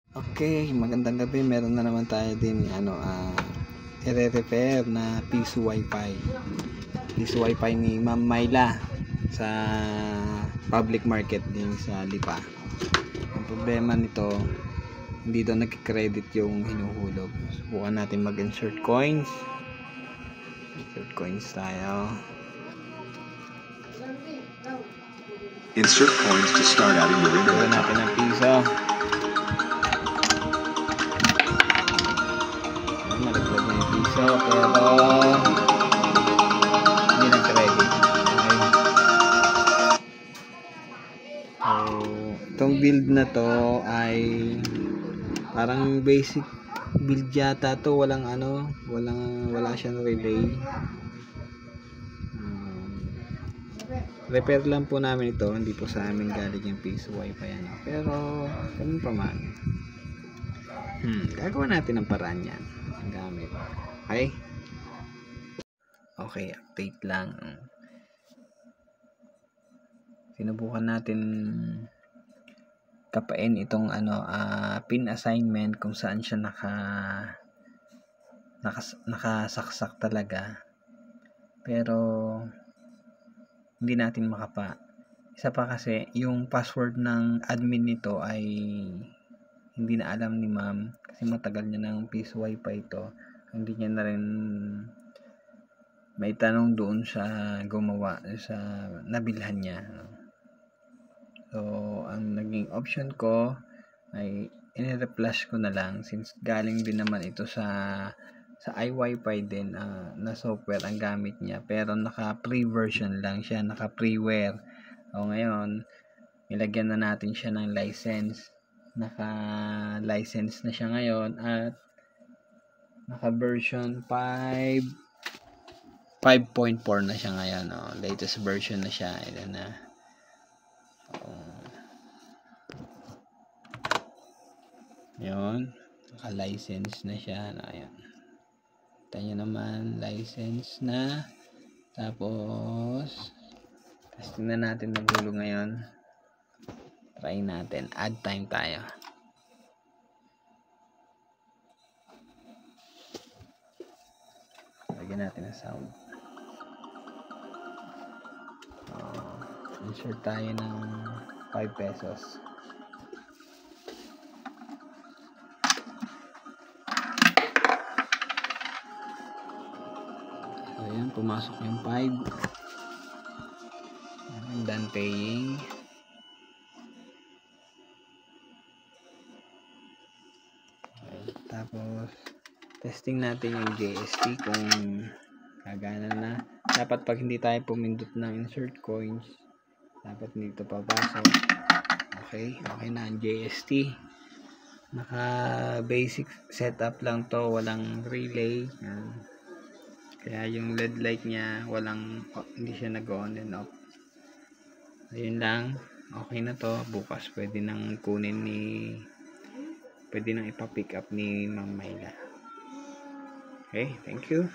Okay, magandang gabi. Meron na naman tayo din i-repair na piso wifi. Piso wifi ni Ma'am Myla sa public market din sa Lipa. Ang problema nito, hindi daw nagki-credit yung hinuhulog. Subukan natin mag-insert coins. Insert coins tayo. Insert coins to start adding your Subukan natin ang piso. Malaglag na yung piso pero hindi nag-credit. Okay. So, itong build na to ay parang basic build yata to. Wala siyang relay. Repair lang po namin ito, hindi po sa amin galing yung piso wifi pero ganun pa man. Gagawa natin ng paraan yan ang gamit. Okay, update lang. Sinubukan natin kapain itong pin assignment kung saan siya nakasaksak talaga, pero hindi natin makapa. Isa pa kasi yung password ng admin nito ay hindi na alam ni ma'am kasi matagal niya ng piso wifi ito. Hindi niya na rin may tanong doon sa gumawa sa nabilhan niya. So ang naging option ko ay in-reflash ko na lang since galing din naman ito sa iWiFi din na software ang gamit niya, pero naka-free version lang siya, naka-freeware. O ngayon, nilagyan na natin siya ng license. Naka-license na siya ngayon at naka-version 5.4 na siya ngayon. Latest version na siya. Ito na. Yun. Naka-license na siya. Ayan. Kita nyo naman, license na. Tapos tingnan natin magulo ngayon. Try natin, add time tayo. Lagyan natin ang sound. Insert tayo ng 5 pesos. Ayan, pumasok yung 5. Done paying. Okay, tapos testing natin yung JST kung kagana na. Dapat pag hindi tayo pumindot ng insert coins, dapat dito papasok. Okay na ang JST. Naka basic setup lang to, walang relay. Kaya yung LED light niya hindi siya nag-on and off. Ayun lang, okay na to. Bukas pwede nang ipa-pick up ni Ma'am Myla. Okay, thank you.